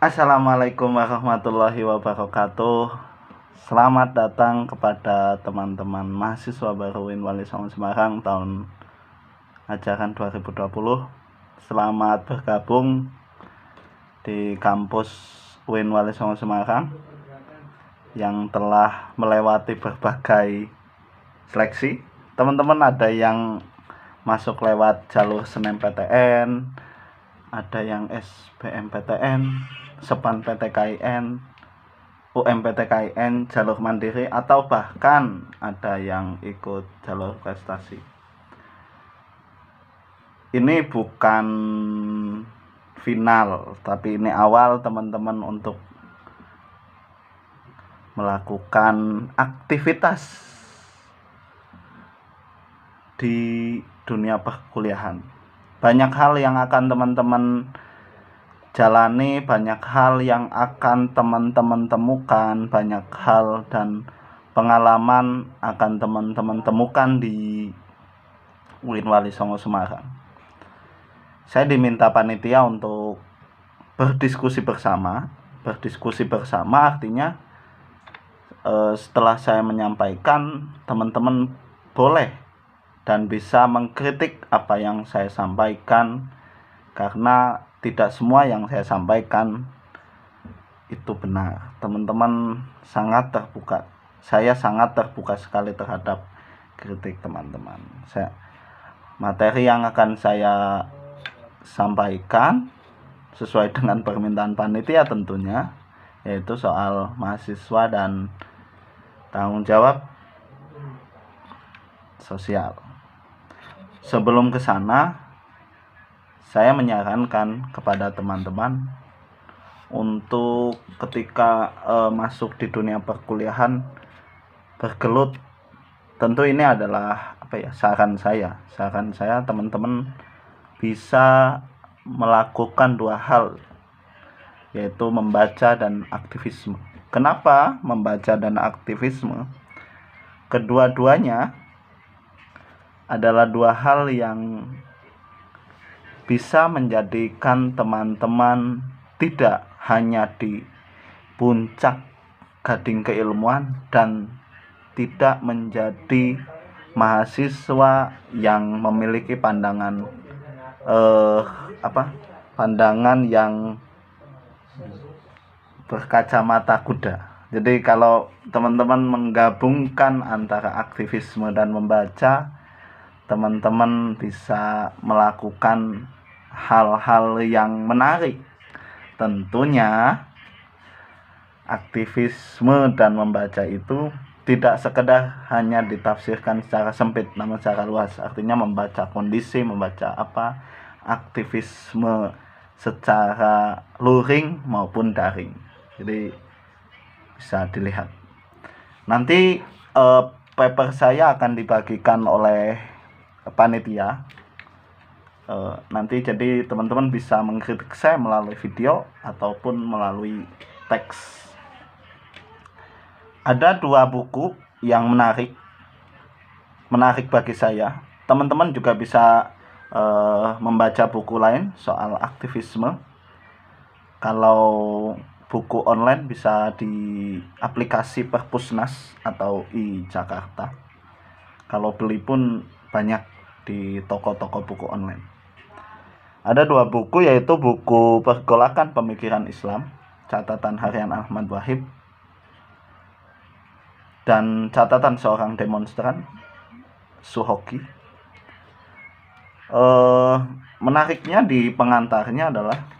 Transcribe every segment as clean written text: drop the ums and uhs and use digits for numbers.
Assalamualaikum warahmatullahi wabarakatuh. Selamat datang kepada teman-teman mahasiswa baru UIN Wali Songo Semarang tahun ajaran 2020. Selamat bergabung di kampus UIN Wali Songo Semarang yang telah melewati berbagai seleksi. Teman-teman ada yang masuk lewat jalur SNMPTN, ada yang SBMPTN, Sepan PTKIN, UMPTKIN, jalur mandiri, atau bahkan ada yang ikut jalur prestasi. Ini bukan final, tapi ini awal teman-teman untuk melakukan aktivitas di dunia perkuliahan. Banyak hal yang akan teman-teman jalani, banyak hal yang akan teman-teman temukan, banyak hal dan pengalaman akan teman-teman temukan di UIN Wali Songo Semarang. Saya diminta panitia untuk berdiskusi bersama. Berdiskusi bersama artinya setelah saya menyampaikan, teman-teman boleh dan bisa mengkritik apa yang saya sampaikan, karena tidak semua yang saya sampaikan itu benar. Teman-teman sangat terbuka. Saya sangat terbuka sekali terhadap kritik teman-teman. Materi yang akan saya sampaikan sesuai dengan permintaan panitia tentunya, yaitu soal mahasiswa dan tanggung jawab sosial. Sebelum ke sana, saya menyarankan kepada teman-teman untuk ketika masuk di dunia perkuliahan bergelut. Tentu ini adalah saran saya teman-teman bisa melakukan dua hal, yaitu membaca dan aktivisme. Kenapa membaca dan aktivisme? Kedua-duanya adalah dua hal yang bisa menjadikan teman-teman tidak hanya di puncak gading keilmuan dan tidak menjadi mahasiswa yang memiliki pandangan yang berkacamata kuda. Jadi kalau teman-teman menggabungkan antara aktivisme dan membaca, teman-teman bisa melakukan hal-hal yang menarik. Tentunya aktivisme dan membaca itu tidak sekedar hanya ditafsirkan secara sempit, namun secara luas. Artinya membaca kondisi, membaca aktivisme secara luring maupun daring. Jadi bisa dilihat. Nanti paper saya akan dibagikan oleh panitia. Nanti jadi teman-teman bisa mengkritik saya melalui video ataupun melalui teks. Ada dua buku yang menarik bagi saya. Teman-teman juga bisa membaca buku lain soal aktivisme. Kalau buku online bisa di aplikasi Perpusnas atau iJakarta. Kalau beli pun banyak di toko-toko buku online. Ada dua buku, yaitu buku Pergolakan Pemikiran Islam, catatan harian Ahmad Wahib, dan catatan seorang demonstran, Suhoki. Menariknya di pengantarnya adalah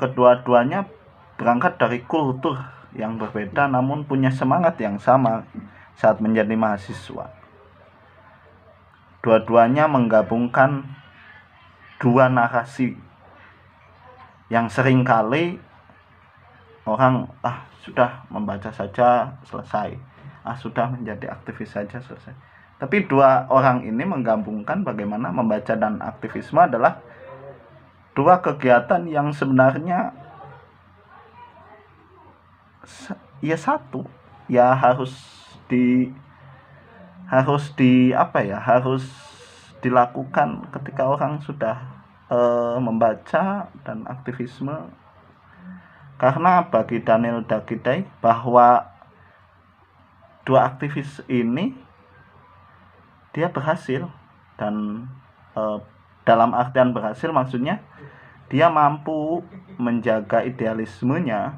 kedua-duanya berangkat dari kultur yang berbeda namun punya semangat yang sama saat menjadi mahasiswa. Dua-duanya menggabungkan dua narasi yang seringkali orang sudah membaca saja selesai, sudah menjadi aktivis saja selesai. Tapi dua orang ini menggabungkan bagaimana membaca dan aktivisme adalah dua kegiatan yang sebenarnya satu, harus dilakukan ketika orang sudah membaca dan aktivisme. Karena bagi Daniel Dagiday bahwa dua aktivis ini dia berhasil, dan dalam artian berhasil maksudnya dia mampu menjaga idealismenya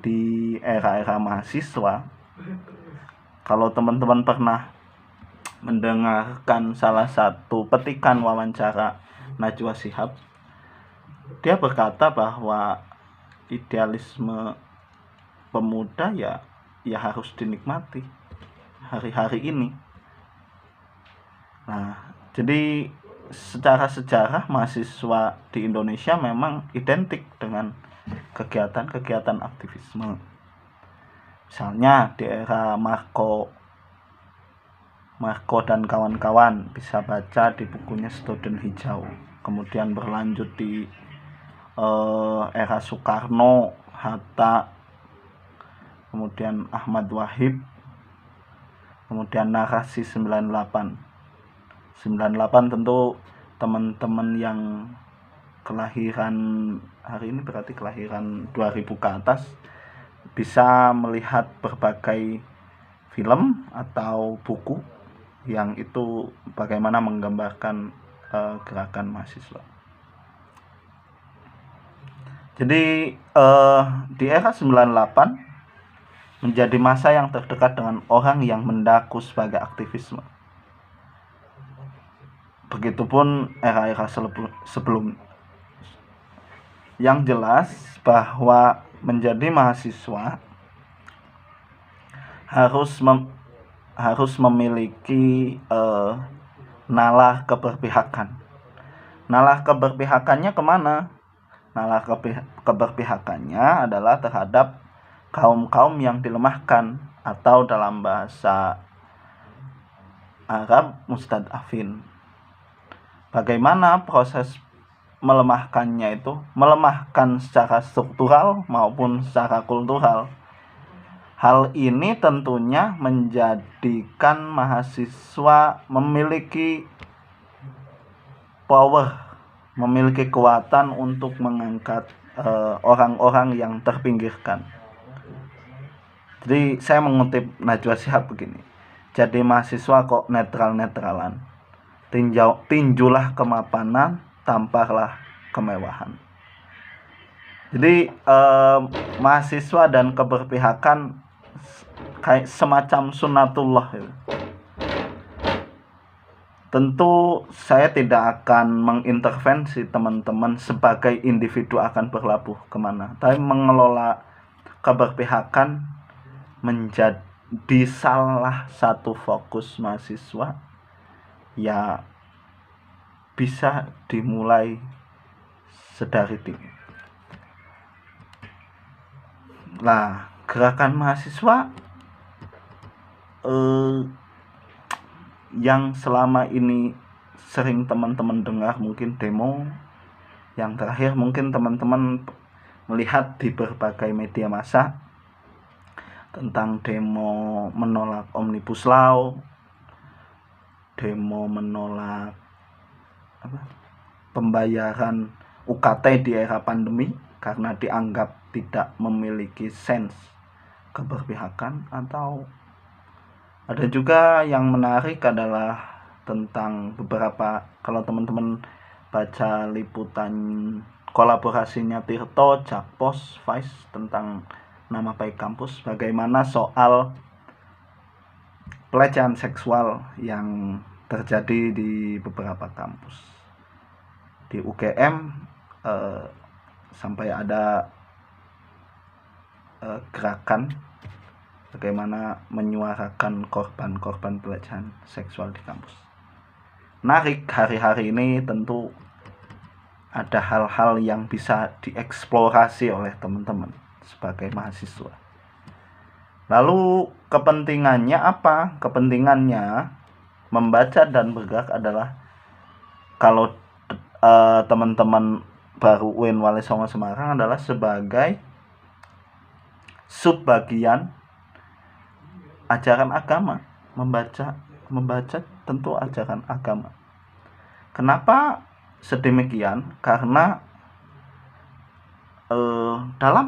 di era-era mahasiswa. Kalau teman-teman pernah mendengarkan salah satu petikan wawancara Najwa Shihab, dia berkata bahwa idealisme pemuda ya harus dinikmati hari-hari ini. Nah, jadi secara sejarah mahasiswa di Indonesia memang identik dengan kegiatan-kegiatan aktivisme. Misalnya di era Marco dan kawan-kawan, bisa baca di bukunya Student Hijau. Kemudian berlanjut di era Soekarno, Hatta, kemudian Ahmad Wahid, kemudian narasi 98 tentu teman-teman yang kelahiran hari ini, berarti kelahiran 2000 ke atas, bisa melihat berbagai film atau buku yang itu bagaimana menggambarkan gerakan mahasiswa. Jadi di era 98 menjadi masa yang terdekat dengan orang yang mendaku sebagai aktivisme. Begitupun era-era sebelum. Yang jelas bahwa menjadi mahasiswa harus memiliki nalar keberpihakan. Nalar keberpihakannya kemana? Nalar keberpihakannya adalah terhadap kaum-kaum yang dilemahkan, atau dalam bahasa Arab mustad'afin. Bagaimana proses melemahkannya itu? Melemahkan secara struktural maupun secara kultural. Hal ini tentunya menjadikan mahasiswa memiliki power, memiliki kekuatan untuk mengangkat orang-orang yang terpinggirkan. Jadi saya mengutip Najwa Shihab begini, jadi mahasiswa kok netral-netralan, tinjulah kemapanan, tamparlah kemewahan. Jadi mahasiswa dan keberpihakan kayak semacam sunnatullah itu. Tentu saya tidak akan mengintervensi teman-teman sebagai individu akan berlabuh kemana, tapi mengelola keberpihakan menjadi salah satu fokus mahasiswa ya bisa dimulai sedari dini. Nah, gerakan mahasiswa yang selama ini sering teman-teman dengar mungkin demo, yang terakhir mungkin teman-teman melihat di berbagai media massa tentang demo menolak Omnibus Law, demo menolak pembayaran UKT di era pandemi karena dianggap tidak memiliki sense keberpihakan. Atau ada juga yang menarik adalah tentang beberapa, kalau teman-teman baca liputan kolaborasinya Tirto, Jakpos, Vice tentang nama baik kampus, bagaimana soal pelecehan seksual yang terjadi di beberapa kampus. Di UGM sampai ada gerakan bagaimana menyuarakan korban-korban pelecehan seksual di kampus. Menarik, hari-hari ini tentu ada hal-hal yang bisa dieksplorasi oleh teman-teman sebagai mahasiswa. Lalu kepentingannya apa? Kepentingannya membaca dan bergerak adalah, kalau teman-teman baru UIN Wali Songo Semarang, adalah sebagai subbagian ajaran agama. Membaca tentu ajaran agama. Kenapa sedemikian? Karena dalam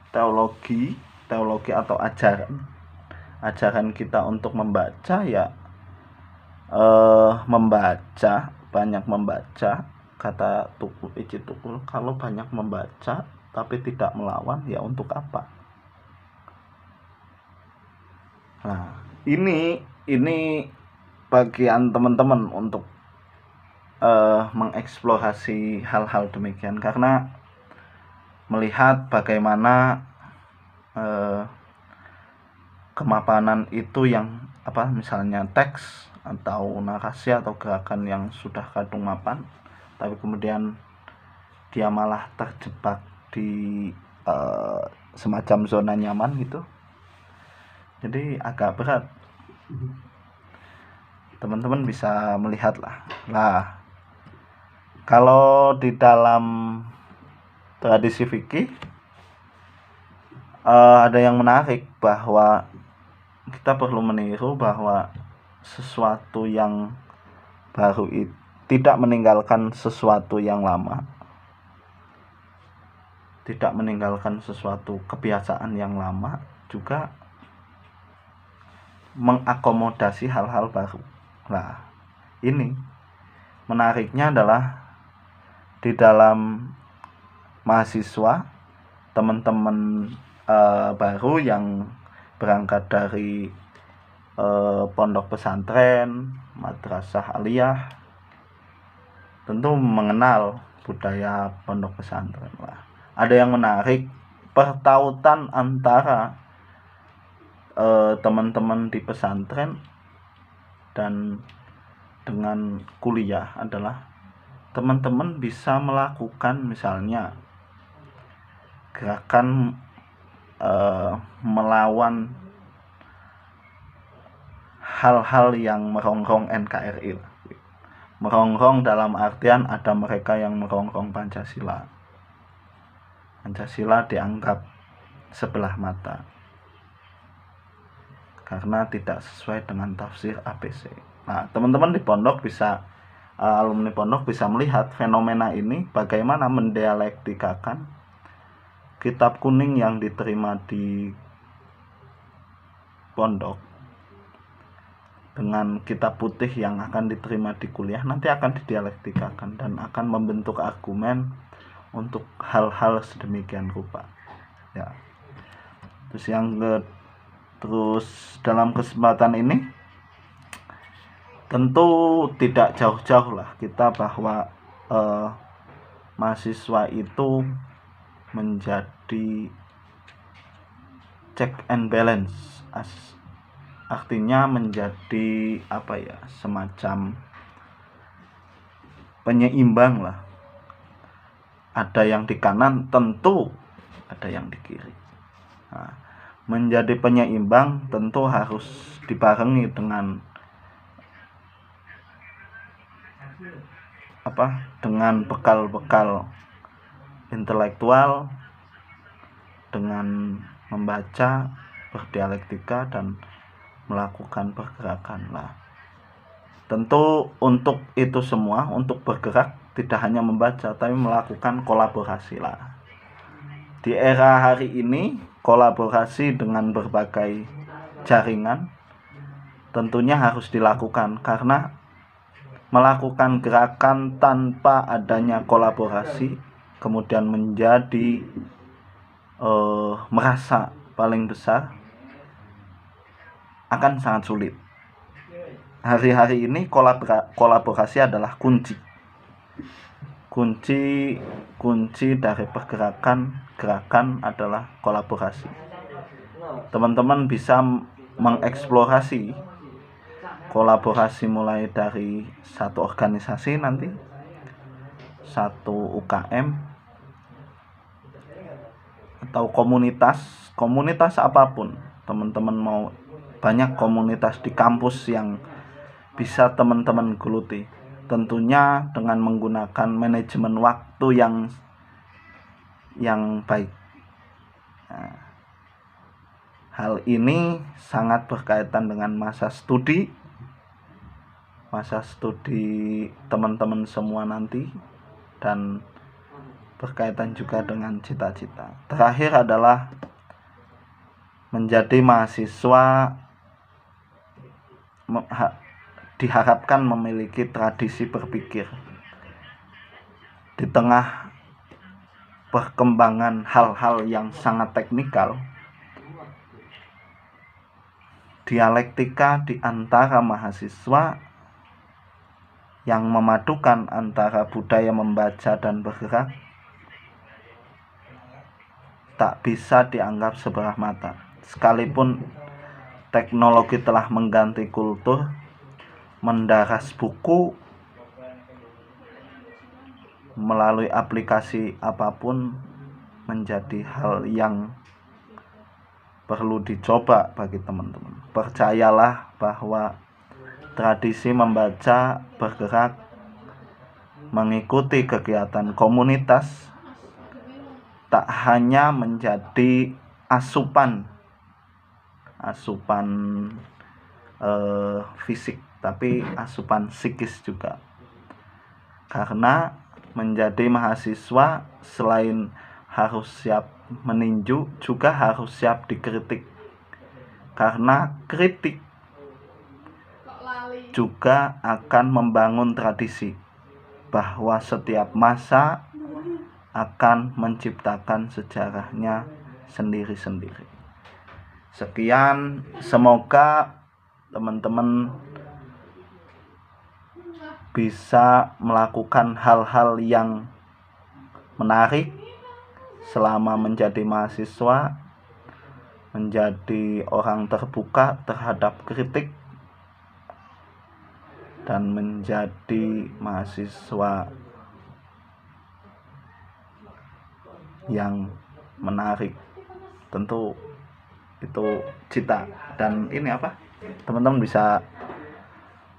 teologi atau ajaran kita untuk membaca ya, banyak membaca. Kata Iji Tukul, kalau banyak membaca tapi tidak melawan ya untuk apa? Nah, ini bagian teman-teman untuk mengeksplorasi hal-hal demikian, karena melihat bagaimana kemapanan itu yang misalnya teks atau narasi atau gerakan yang sudah kadung mapan, tapi kemudian dia malah terjebak di semacam zona nyaman gitu. Jadi agak berat. Teman-teman bisa melihat lah. Kalau di dalam tradisi fikih ada yang menarik, bahwa kita perlu meniru bahwa sesuatu yang baru itu tidak meninggalkan sesuatu yang lama, tidak meninggalkan sesuatu kebiasaan yang lama, juga mengakomodasi hal-hal baru. Nah, ini menariknya adalah di dalam mahasiswa, teman-teman baru yang berangkat dari pondok pesantren, madrasah aliyah, tentu mengenal budaya pondok pesantren lah. Ada yang menarik, pertautan antara teman-teman di pesantren dan dengan kuliah adalah teman-teman bisa melakukan misalnya gerakan melawan hal-hal yang merongrong NKRI. Merongrong dalam artian ada mereka yang merongrong Pancasila. Pancasila dianggap sebelah mata karena tidak sesuai dengan tafsir ABC. Nah, teman-teman di pondok bisa, alumni pondok bisa melihat fenomena ini, bagaimana mendialektikakan kitab kuning yang diterima di pondok dengan kitab putih yang akan diterima di kuliah, nanti akan didialektikakan dan akan membentuk argumen untuk hal-hal sedemikian rupa ya. Terus dalam kesempatan ini tentu tidak jauh-jauh lah kita bahwa mahasiswa itu menjadi check and balance, artinya menjadi semacam penyeimbang lah. Ada yang di kanan, tentu ada yang di kiri. Nah, menjadi penyeimbang tentu harus dibarengi dengan dengan bekal-bekal intelektual, dengan membaca, berdialektika, dan melakukan pergerakan lah. Tentu untuk itu semua, untuk bergerak tidak hanya membaca tapi melakukan kolaborasi lah. Di era hari ini, kolaborasi dengan berbagai jaringan tentunya harus dilakukan, karena melakukan gerakan tanpa adanya kolaborasi kemudian menjadi merasa paling besar akan sangat sulit. Hari-hari ini kolaborasi adalah kunci dari gerakan adalah kolaborasi. Teman-teman bisa mengeksplorasi kolaborasi mulai dari satu organisasi, nanti satu UKM atau komunitas apapun. Teman-teman mau banyak komunitas di kampus yang bisa teman-teman geluti, tentunya dengan menggunakan manajemen waktu yang baik. Nah, hal ini sangat berkaitan dengan masa studi teman-teman semua nanti, dan berkaitan juga dengan cita-cita. Terakhir adalah menjadi mahasiswa diharapkan memiliki tradisi berpikir di tengah perkembangan hal-hal yang sangat teknikal. Dialektika di antara mahasiswa yang memadukan antara budaya membaca dan bergerak tak bisa dianggap sebelah mata. Sekalipun teknologi telah mengganti kultur, mendaras buku melalui aplikasi apapun menjadi hal yang perlu dicoba bagi teman-teman. Percayalah bahwa tradisi membaca, bergerak, mengikuti kegiatan komunitas tak hanya menjadi asupan fisik, tapi asupan psikis juga. Karena menjadi mahasiswa selain harus siap meninju, juga harus siap dikritik. Karena kritik juga akan membangun tradisi bahwa setiap masa akan menciptakan sejarahnya sendiri-sendiri. Sekian, semoga teman-teman bisa melakukan hal-hal yang menarik selama menjadi mahasiswa, menjadi orang terbuka terhadap kritik, dan menjadi mahasiswa yang menarik. Tentu itu cita, dan ini teman-teman bisa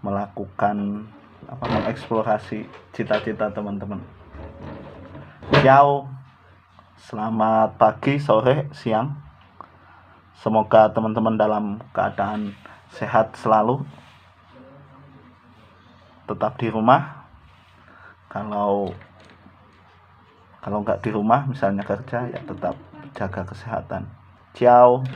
melakukan mengeksplorasi cita-cita teman-teman. Ciao, selamat pagi, sore, siang. Semoga teman-teman dalam keadaan sehat selalu. Tetap di rumah. Kalau nggak di rumah, misalnya kerja, ya tetap jaga kesehatan. Ciao.